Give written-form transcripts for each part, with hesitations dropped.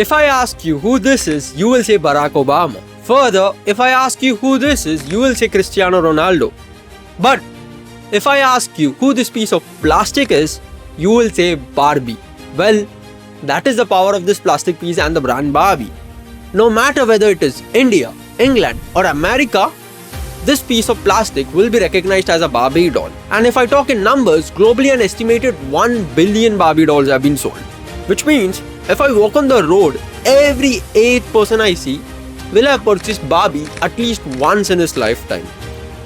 If I ask you who this is, you will say Barack Obama. Further, if I ask you who this is, you will say Cristiano Ronaldo. But if I ask you who this piece of plastic is, you will say Barbie. Well, that is the power of this plastic piece and the brand Barbie. No matter whether it is India, England or America, this piece of plastic will be recognized as a Barbie doll. And if I talk in numbers, globally an estimated 1 billion Barbie dolls have been sold. Which means, if I walk on the road, every 8th person I see will have purchased Barbie at least once in his lifetime.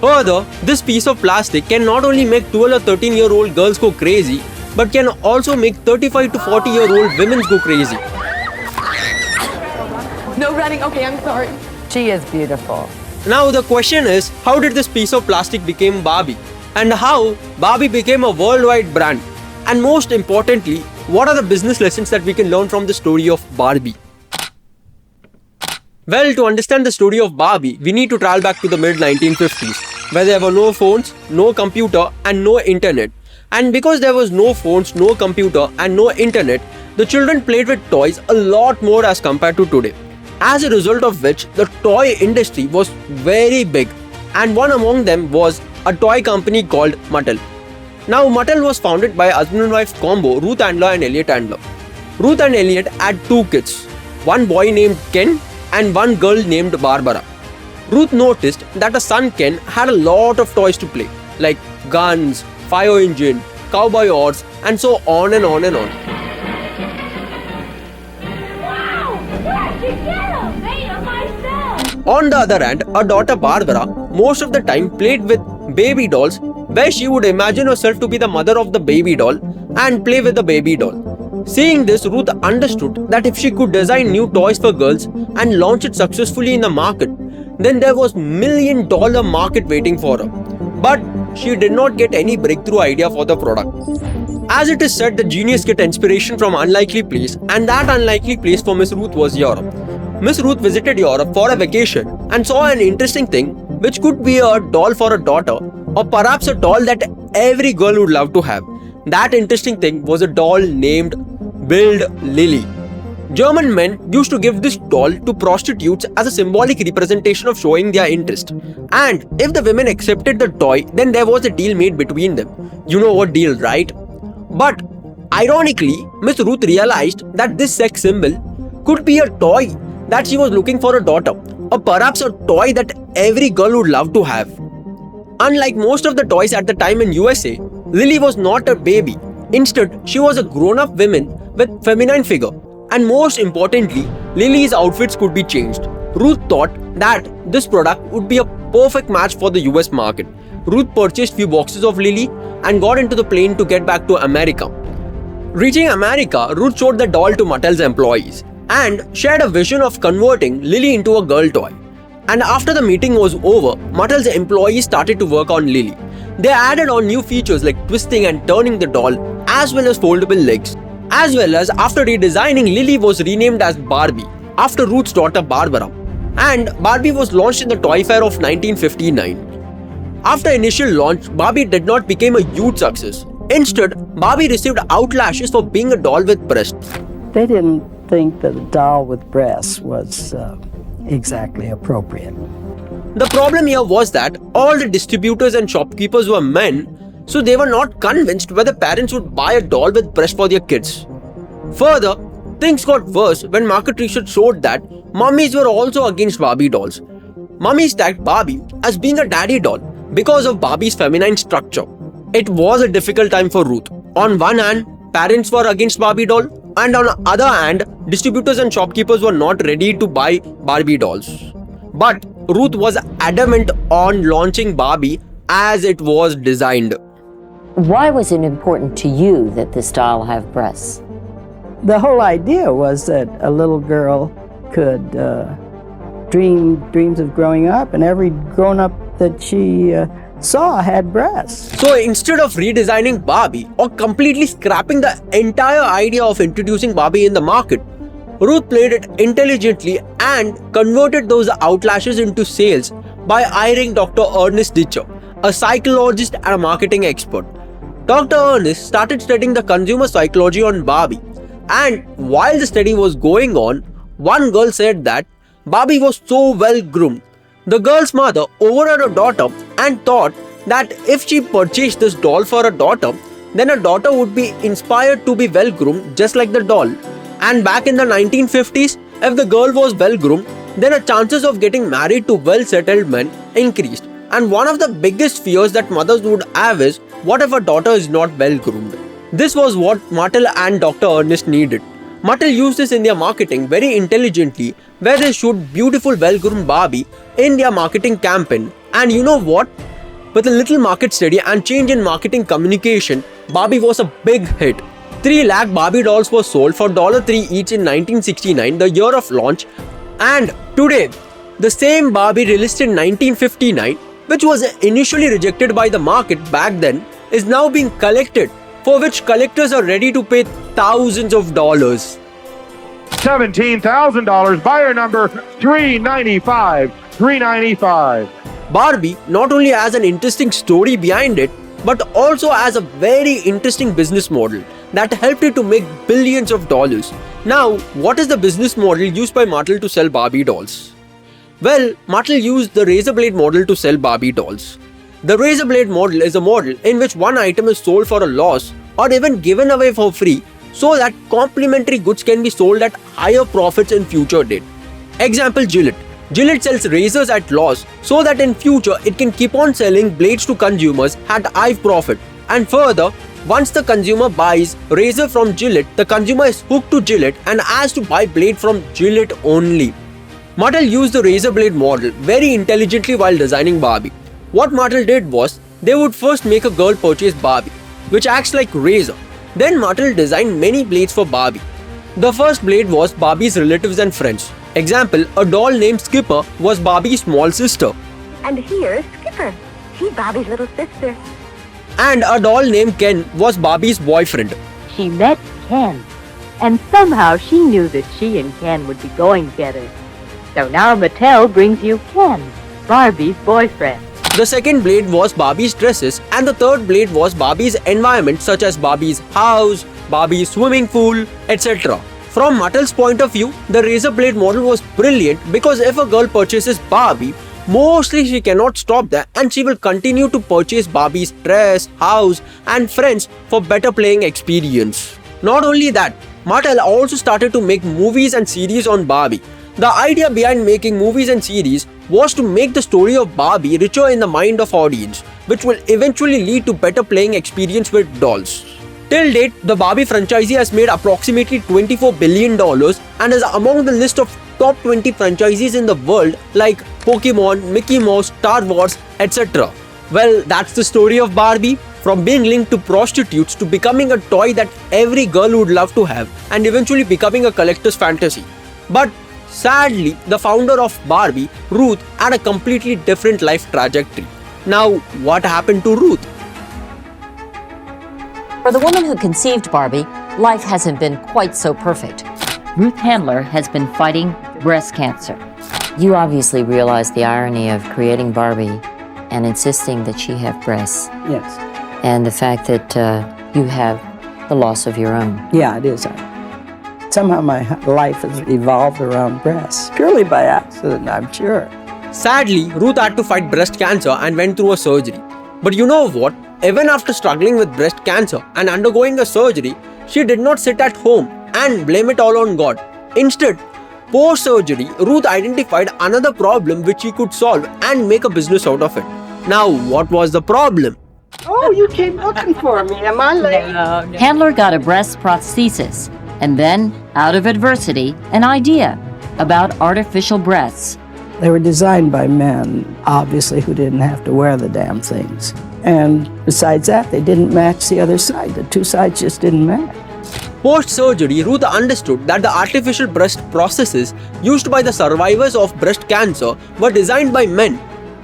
Further, this piece of plastic can not only make 12 or 13-year-old girls go crazy, but can also make 35 to 40-year-old women go crazy. No running. Okay, I'm sorry. She is beautiful. Now the question is, how did this piece of plastic become Barbie? And how Barbie became a worldwide brand? And most importantly, what are the business lessons that we can learn from the story of Barbie? Well, to understand the story of Barbie, we need to travel back to the mid-1950s, where there were no phones, no computer and no internet. And because there was no phones, no computer and no internet, the children played with toys a lot more as compared to today. As a result of which, the toy industry was very big, and one among them was a toy company called Mattel. Now, Mattel was founded by husband and wife combo Ruth Handler and Elliot Handler. Ruth and Elliot had 2 kids, one boy named Ken and one girl named Barbara. Ruth noticed that her son Ken had a lot of toys to play, like guns, fire engine, cowboy horse, and so on and on and on. On the other hand, her daughter Barbara most of the time played with baby dolls, where she would imagine herself to be the mother of the baby doll and play with the baby doll. Seeing this, Ruth understood that if she could design new toys for girls and launch it successfully in the market, then there was $1 million market waiting for her. But she did not get any breakthrough idea for the product. As it is said, the genius get inspiration from unlikely place, and that unlikely place for Miss Ruth was Europe. Miss Ruth visited Europe for a vacation and saw an interesting thing, which could be a doll for a daughter, or perhaps a doll that every girl would love to have. That interesting thing was a doll named Lilli. German men used to give this doll to prostitutes as a symbolic representation of showing their interest. And if the women accepted the toy, then there was a deal made between them. You know what deal, right? But ironically, Miss Ruth realized that this sex symbol could be a toy that she was looking for a daughter, or perhaps a toy that every girl would love to have. Unlike most of the toys at the time in USA, Lilli was not a baby. Instead, she was a grown-up woman with feminine figure. And most importantly, Lilli's outfits could be changed. Ruth thought that this product would be a perfect match for the US market. Ruth purchased few boxes of Lilli and got into the plane to get back to America. Reaching America, Ruth showed the doll to Mattel's employees and shared a vision of converting Lilli into a girl toy. And after the meeting was over, Mattel's employees started to work on Lilli. They added on new features like twisting and turning the doll, as well as foldable legs. As well as after redesigning, Lilli was renamed as Barbie, after Ruth's daughter Barbara. And Barbie was launched in the Toy Fair of 1959. After initial launch, Barbie did not become a huge success. Instead, Barbie received outlashes for being a doll with breasts. They didn't think that a doll with breasts was exactly appropriate. The problem here was that all the distributors and shopkeepers were men, so they were not convinced whether parents would buy a doll with breasts for their kids. Further, things got worse when market research showed that mummies were also against Barbie dolls. Mummies tagged Barbie as being a daddy doll because of Barbie's feminine structure. It was a difficult time for Ruth. On one hand, parents were against Barbie doll, and on the other hand, distributors and shopkeepers were not ready to buy Barbie dolls. But Ruth was adamant on launching Barbie as it was designed. Why was it important to you that this doll have breasts? The whole idea was that a little girl could dream dreams of growing up, and every grown-up that she saw had breasts. So instead of redesigning Barbie or completely scrapping the entire idea of introducing Barbie in the market, Ruth played it intelligently and converted those outlashes into sales by hiring Dr. Ernest Ditcher, a psychologist and a marketing expert. Dr. Ernest started studying the consumer psychology on Barbie And while the study was going on, one girl said that Barbie was so well groomed. The girl's mother overheard her daughter and thought that if she purchased this doll for her daughter, then her daughter would be inspired to be well groomed just like the doll. And back in the 1950s, if the girl was well groomed, then her chances of getting married to well settled men increased. And one of the biggest fears that mothers would have is, what if a daughter is not well groomed? This was what Mattel and Dr. Ernest needed. Mattel used this in their marketing very intelligently, where they showed beautiful well-groomed Barbie in their marketing campaign. And you know what? With a little market study and change in marketing communication, Barbie was a big hit. 3 lakh Barbie dolls were sold for $3 each in 1969, the year of launch. And today, the same Barbie released in 1959, which was initially rejected by the market back then, is now being collected, for which collectors are ready to pay thousands of dollars. $17,000, buyer number 395. Barbie not only has an interesting story behind it, but also has a very interesting business model that helped it to make billions of dollars. Now, what is the business model used by Mattel to sell Barbie dolls? Well, Mattel used the razor blade model to sell Barbie dolls. The razor blade model is a model in which one item is sold for a loss or even given away for free so that complementary goods can be sold at higher profits in future date. Example, Gillette. Gillette sells razors at loss so that in future it can keep on selling blades to consumers at high profit. And further, once the consumer buys razor from Gillette, the consumer is hooked to Gillette and has to buy blade from Gillette only. Mattel used the razor blade model very intelligently while designing Barbie. What Mattel did was, they would first make a girl purchase Barbie, which acts like razor. Then Mattel designed many blades for Barbie. The first blade was Barbie's relatives and friends. Example, a doll named Skipper was Barbie's small sister. And here's Skipper. She's Barbie's little sister. And a doll named Ken was Barbie's boyfriend. She met Ken, and somehow she knew that she and Ken would be going together. So now Mattel brings you Ken, Barbie's boyfriend. The second blade was Barbie's dresses, and the third blade was Barbie's environment such as Barbie's house, Barbie's swimming pool, etc. From Mattel's point of view, the razor blade model was brilliant because if a girl purchases Barbie, mostly she cannot stop there and she will continue to purchase Barbie's dress, house and friends for better playing experience. Not only that, Mattel also started to make movies and series on Barbie. The idea behind making movies and series was to make the story of Barbie richer in the mind of audience, which will eventually lead to better playing experience with dolls. Till date, the Barbie franchisee has made approximately $24 billion and is among the list of top 20 franchisees in the world like Pokemon, Mickey Mouse, Star Wars, etc. Well, that's the story of Barbie. From being linked to prostitutes to becoming a toy that every girl would love to have and eventually becoming a collector's fantasy. But sadly, the founder of Barbie, Ruth, had a completely different life trajectory. Now, what happened to Ruth? For the woman who conceived Barbie, life hasn't been quite so perfect. Ruth Handler has been fighting breast cancer. You obviously realize the irony of creating Barbie and insisting that she have breasts, Yes. and the fact that you have the loss of your own. Yeah, it is. Somehow my life has evolved around breasts, purely by accident, I'm sure. Sadly, Ruth had to fight breast cancer and went through a surgery. But you know what? Even after struggling with breast cancer and undergoing a surgery, she did not sit at home and blame it all on God. Instead, post-surgery, Ruth identified another problem which she could solve and make a business out of it. Now, what was the problem? Oh, you came looking for me. Am I late? Handler got a breast prosthesis, and then, out of adversity, an idea about artificial breasts. They were designed by men, obviously, who didn't have to wear the damn things. And besides that, they didn't match the other side. The two sides just didn't match. Post-surgery, Ruth understood that the artificial breast prostheses used by the survivors of breast cancer were designed by men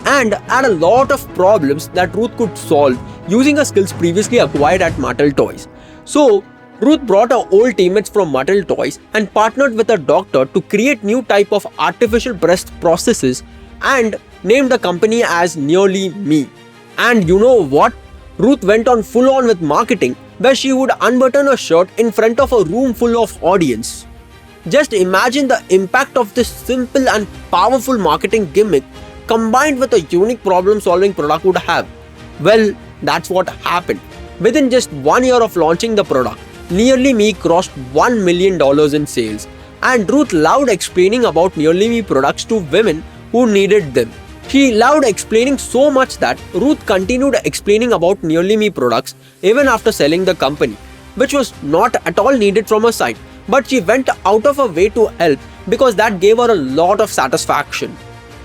and had a lot of problems that Ruth could solve using her skills previously acquired at Mattel Toys. So, Ruth brought her old teammates from Mattel Toys and partnered with a doctor to create new type of artificial breast prostheses and named the company as Nearly Me. And you know what? Ruth went on full on with marketing where she would unbutton her shirt in front of a room full of audience. Just imagine the impact of this simple and powerful marketing gimmick combined with a unique problem-solving product would have. Well, that's what happened. Within just 1 year of launching the product, Nearly Me crossed $1 million in sales, and Ruth loved explaining about Nearly Me products to women who needed them. She loved explaining so much that Ruth continued explaining about Nearly Me products even after selling the company, which was not at all needed from her side, but she went out of her way to help because that gave her a lot of satisfaction.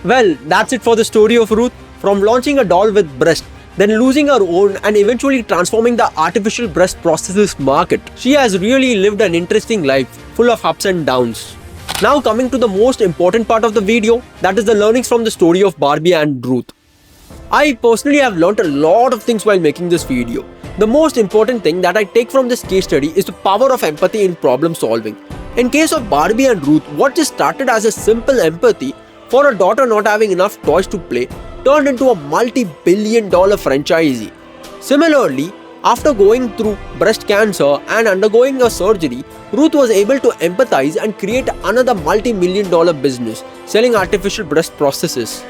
Well, that's it for the story of Ruth. From launching a doll with breast, then losing her own and eventually transforming the artificial breast prosthesis market, she has really lived an interesting life full of ups and downs. Now coming to the most important part of the video, that is the learnings from the story of Barbie and Ruth. I personally have learnt a lot of things while making this video. The most important thing that I take from this case study is the power of empathy in problem solving. In case of Barbie and Ruth, what just started as a simple empathy for a daughter not having enough toys to play turned into a multi-billion-dollar franchisee. Similarly, after going through breast cancer and undergoing a surgery, Ruth was able to empathize and create another multi-million-dollar business selling artificial breast prostheses.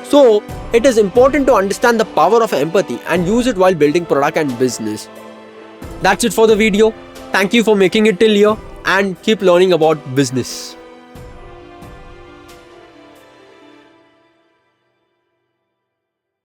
So, it is important to understand the power of empathy and use it while building product and business. That's it for the video. Thank you for making it till here and keep learning about business.